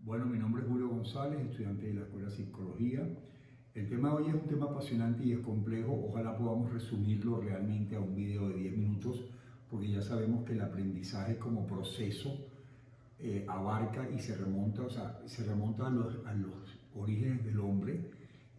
Bueno, mi nombre es Julio González, estudiante de la Escuela de Psicología. El tema de hoy es un tema apasionante y es complejo. Ojalá podamos resumirlo realmente a un video de 10 minutos, porque ya sabemos que el aprendizaje como proceso abarca y se remonta a los orígenes del hombre,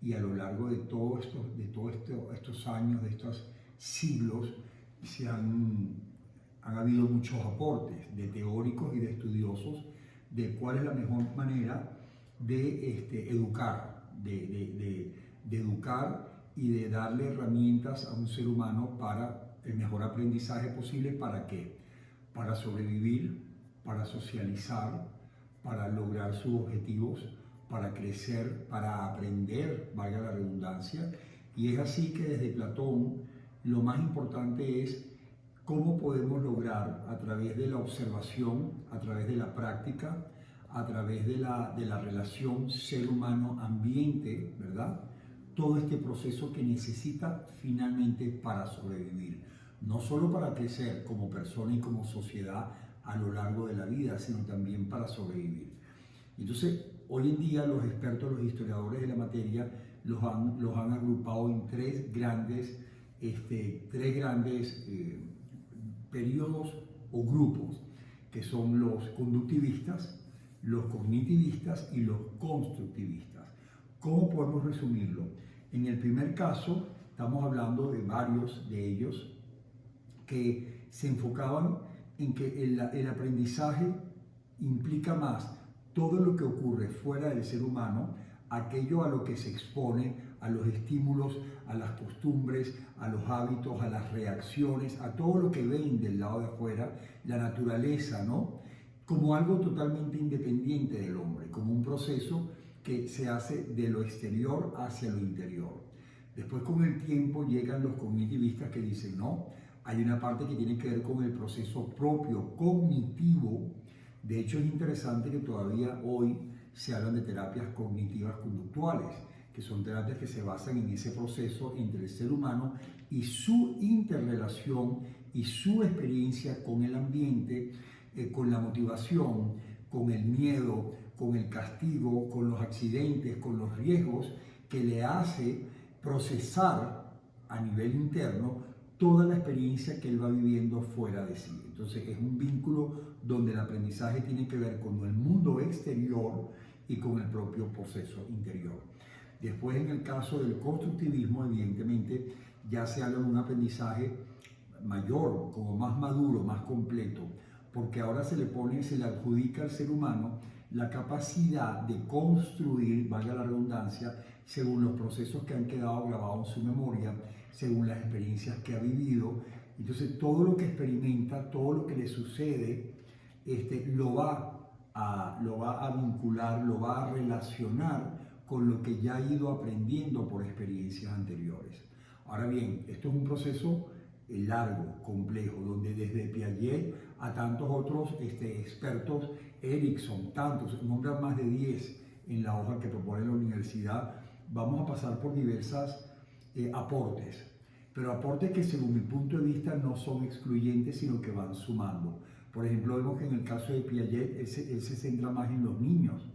y a lo largo de todos estos años, de estos siglos, han habido muchos aportes de teóricos y de estudiosos de cuál es la mejor manera de educar, de educar y de darle herramientas a un ser humano para el mejor aprendizaje posible. ¿Para qué? Para sobrevivir, para socializar, para lograr sus objetivos, para crecer, para aprender, valga la redundancia. Y es así que desde Platón lo más importante es cómo podemos lograr a través de la observación, a través de la práctica, a través de la relación ser humano-ambiente, ¿verdad? Todo este proceso que necesita finalmente para sobrevivir. No solo para crecer como persona y como sociedad a lo largo de la vida, sino también para sobrevivir. Entonces, hoy en día los expertos, los historiadores de la materia, los han agrupado en tres grandes periodos o grupos, que son los conductivistas, los cognitivistas y los constructivistas. ¿Cómo podemos resumirlo? En el primer caso, estamos hablando de varios de ellos que se enfocaban en que el aprendizaje implica más todo lo que ocurre fuera del ser humano, aquello a lo que se expone, a los estímulos, a las costumbres, a los hábitos, a las reacciones, a todo lo que ven del lado de afuera, la naturaleza, ¿no? Como algo totalmente independiente del hombre, como un proceso que se hace de lo exterior hacia lo interior. Después, con el tiempo, llegan los cognitivistas que dicen, no, hay una parte que tiene que ver con el proceso propio, cognitivo. De hecho, es interesante que todavía hoy se hablan de terapias cognitivas conductuales, que son terapias que se basan en ese proceso entre el ser humano y su interrelación y su experiencia con el ambiente, con la motivación, con el miedo, con el castigo, con los accidentes, con los riesgos, que le hace procesar a nivel interno toda la experiencia que él va viviendo fuera de sí. Entonces es un vínculo donde el aprendizaje tiene que ver con el mundo exterior y con el propio proceso interior. Después, en el caso del constructivismo, evidentemente ya se habla de un aprendizaje mayor, como más maduro, más completo, porque ahora se le adjudica al ser humano la capacidad de construir, valga la redundancia, según los procesos que han quedado grabados en su memoria, según las experiencias que ha vivido. Entonces, todo lo que experimenta, todo lo que le sucede, lo va a vincular, lo va a relacionar con lo que ya ha ido aprendiendo por experiencias anteriores. Ahora bien, esto es un proceso largo, complejo, donde desde Piaget a tantos otros expertos, Erikson, tantos, nombran más de 10 en la hoja que propone la universidad, vamos a pasar por diversas aportes, pero aportes que según mi punto de vista no son excluyentes, sino que van sumando. Por ejemplo, vemos que en el caso de Piaget, él se centra más en los niños,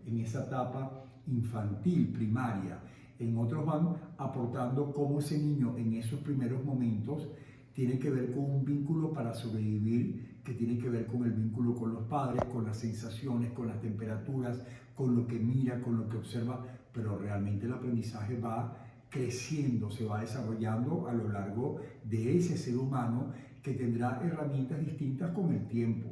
en esa etapa infantil, primaria. En otros van aportando cómo ese niño en esos primeros momentos tiene que ver con un vínculo para sobrevivir, que tiene que ver con el vínculo con los padres, con las sensaciones, con las temperaturas, con lo que mira, con lo que observa, pero realmente el aprendizaje va creciendo, se va desarrollando a lo largo de ese ser humano, que tendrá herramientas distintas con el tiempo.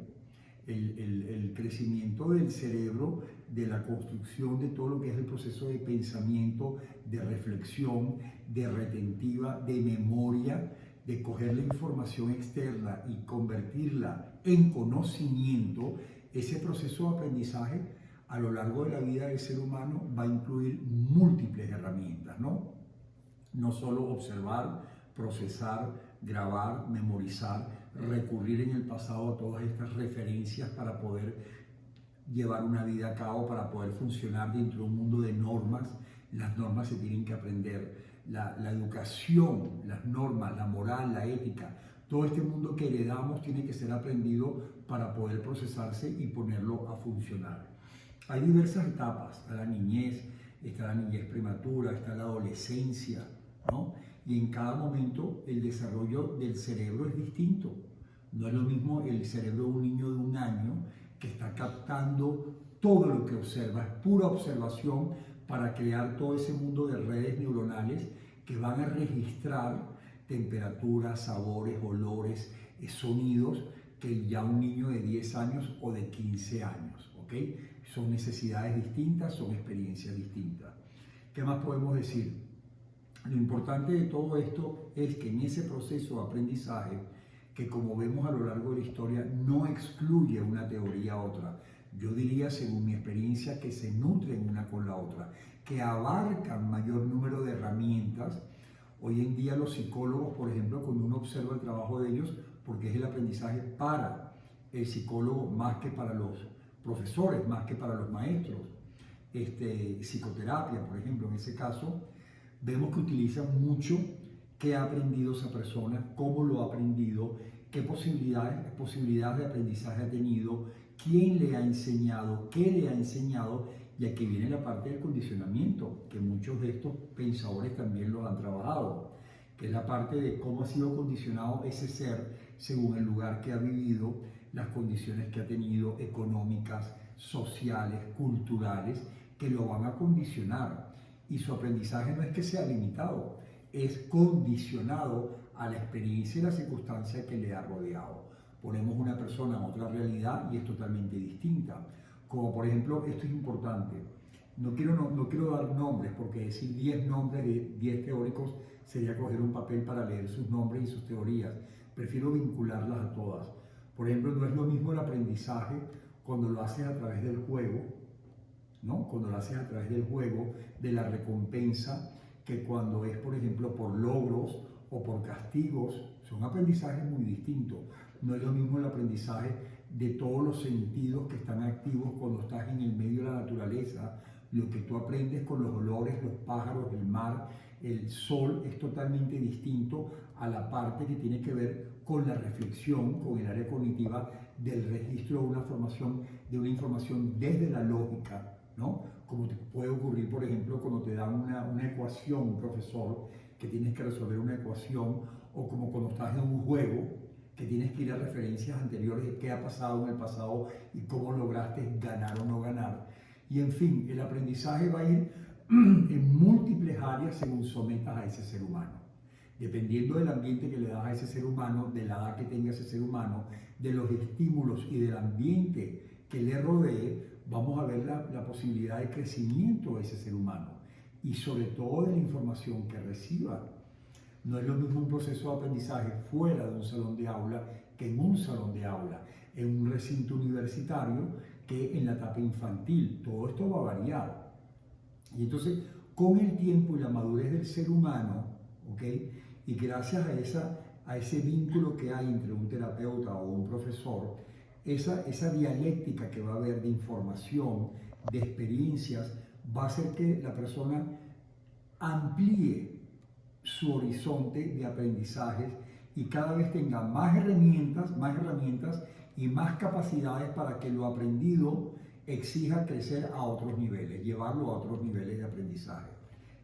El crecimiento del cerebro, de la construcción de todo lo que es el proceso de pensamiento, de reflexión, de retentiva, de memoria, de coger la información externa y convertirla en conocimiento. Ese proceso de aprendizaje a lo largo de la vida del ser humano va a incluir múltiples herramientas, ¿no? No solo observar, procesar, grabar, memorizar, recurrir en el pasado a todas estas referencias para poder llevar una vida a cabo, para poder funcionar dentro de un mundo de normas. Las normas se tienen que aprender, la educación, las normas, la moral, la ética, todo este mundo que heredamos tiene que ser aprendido para poder procesarse y ponerlo a funcionar. Hay diversas etapas, está la niñez prematura, está la adolescencia, ¿no? Y en cada momento el desarrollo del cerebro es distinto. No es lo mismo el cerebro de un niño de 1 año que está captando todo lo que observa, es pura observación para crear todo ese mundo de redes neuronales que van a registrar temperaturas, sabores, olores, sonidos que ya un niño de 10 años o de 15 años, ¿ok? Son necesidades distintas, son experiencias distintas. ¿Qué más podemos decir? Lo importante de todo esto es que en ese proceso de aprendizaje, que como vemos a lo largo de la historia, no excluye una teoría a otra. Yo diría, según mi experiencia, que se nutren una con la otra, que abarcan mayor número de herramientas. Hoy en día los psicólogos, por ejemplo, cuando uno observa el trabajo de ellos, porque es el aprendizaje para el psicólogo más que para los profesores, más que para los maestros, psicoterapia, por ejemplo, en ese caso, vemos que utilizan mucho qué ha aprendido esa persona, cómo lo ha aprendido, qué posibilidades de aprendizaje ha tenido, quién le ha enseñado, qué le ha enseñado, y aquí viene la parte del condicionamiento, que muchos de estos pensadores también lo han trabajado, que es la parte de cómo ha sido condicionado ese ser según el lugar que ha vivido, las condiciones que ha tenido económicas, sociales, culturales, que lo van a condicionar. Y su aprendizaje no es que sea limitado, es condicionado a la experiencia y la circunstancia que le ha rodeado. Ponemos una persona en otra realidad y es totalmente distinta. Como por ejemplo, esto es importante, no quiero dar nombres, porque decir 10 nombres de 10 teóricos sería coger un papel para leer sus nombres y sus teorías. Prefiero vincularlas a todas. Por ejemplo, no es lo mismo el aprendizaje cuando lo haces a través del juego, ¿no? Cuando lo haces a través del juego, de la recompensa, que cuando es, por ejemplo, por logros o por castigos. Son aprendizajes muy distintos. No es lo mismo el aprendizaje de todos los sentidos que están activos cuando estás en el medio de la naturaleza. Lo que tú aprendes con los olores, los pájaros, el mar, el sol, es totalmente distinto a la parte que tiene que ver con la reflexión, con el área cognitiva del registro de una información desde la lógica, ¿no? Como te puede ocurrir, por ejemplo, cuando te dan una ecuación, un profesor, que tienes que resolver una ecuación, o como cuando estás en un juego, que tienes que ir a referencias anteriores de qué ha pasado en el pasado y cómo lograste ganar o no ganar. Y en fin, el aprendizaje va a ir en múltiples áreas según sometas a ese ser humano. Dependiendo del ambiente que le das a ese ser humano, de la edad que tenga ese ser humano, de los estímulos y del ambiente que le rodee, vamos a ver la posibilidad de crecimiento de ese ser humano y sobre todo de la información que reciba. No es lo mismo un proceso de aprendizaje fuera de un salón de aula que en un salón de aula, en un recinto universitario, que en la etapa infantil. Todo esto va a variar. Y entonces, con el tiempo y la madurez del ser humano, ¿ok? Y gracias a ese vínculo que hay entre un terapeuta o un profesor, esa dialéctica que va a haber de información, de experiencias, va a hacer que la persona amplíe su horizonte de aprendizajes y cada vez tenga más herramientas y más capacidades para que lo aprendido exija crecer a otros niveles, llevarlo a otros niveles de aprendizaje.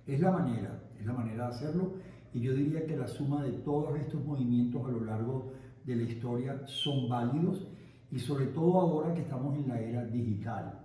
Es la manera de hacerlo, y yo diría que la suma de todos estos movimientos a lo largo de la historia son válidos, y sobre todo ahora que estamos en la era digital.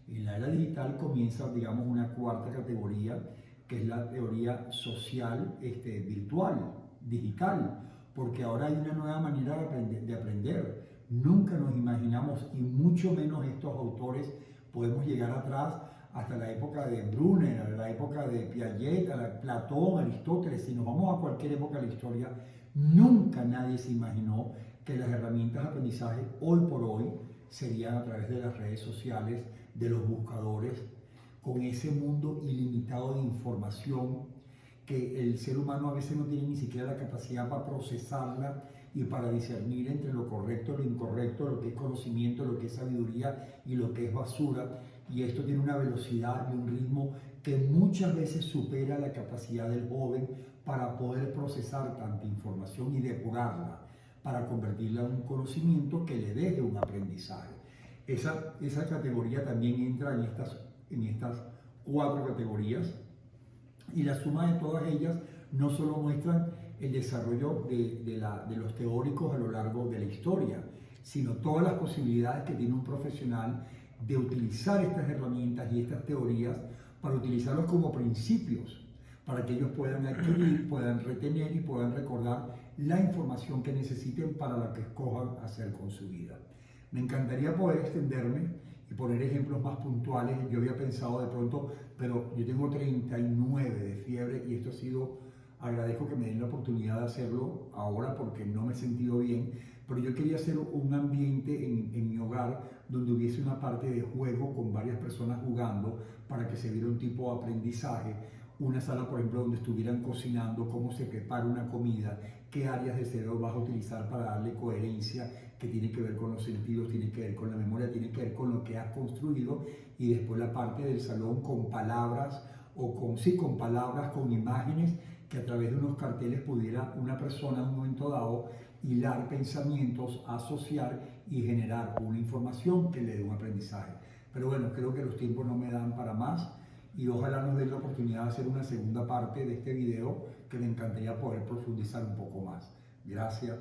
En la era digital comienza, digamos, una cuarta categoría, que es la teoría social virtual, digital, porque ahora hay una nueva manera de aprender. Nunca nos imaginamos, y mucho menos estos autores, podemos llegar atrás hasta la época de Brunner, a la época de Piaget, a Platón, Aristóteles. Si nos vamos a cualquier época de la historia, nunca nadie se imaginó que las herramientas de aprendizaje hoy por hoy serían a través de las redes sociales, de los buscadores, con ese mundo ilimitado de información que el ser humano a veces no tiene ni siquiera la capacidad para procesarla y para discernir entre lo correcto, lo incorrecto, lo que es conocimiento, lo que es sabiduría y lo que es basura. Y esto tiene una velocidad y un ritmo que muchas veces supera la capacidad del joven para poder procesar tanta información y depurarla, para convertirla en un conocimiento que le deje un aprendizaje. Esa categoría también entra en estas 4 categorías, y la suma de todas ellas no solo muestran el desarrollo de los teóricos a lo largo de la historia, sino todas las posibilidades que tiene un profesional de utilizar estas herramientas y estas teorías para utilizarlos como principios, para que ellos puedan adquirir, puedan retener y puedan recordar la información que necesiten para lo que escojan hacer con su vida. Me encantaría poder extenderme y poner ejemplos más puntuales. Yo había pensado de pronto, pero yo tengo 39 de fiebre y esto ha sido, agradezco que me den la oportunidad de hacerlo ahora porque no me he sentido bien, pero yo quería hacer un ambiente en mi hogar donde hubiese una parte de juego con varias personas jugando para que se viera un tipo de aprendizaje. Una sala, por ejemplo, donde estuvieran cocinando, cómo se prepara una comida, qué áreas de cerebro vas a utilizar para darle coherencia, que tiene que ver con los sentidos, tiene que ver con la memoria, tiene que ver con lo que has construido, y después la parte del salón con palabras, o con palabras, con imágenes, que a través de unos carteles pudiera una persona en un momento dado hilar pensamientos, asociar y generar una información que le dé un aprendizaje. Pero bueno, creo que los tiempos no me dan para más y ojalá nos den la oportunidad de hacer una segunda parte de este video que me encantaría poder profundizar un poco más. Gracias.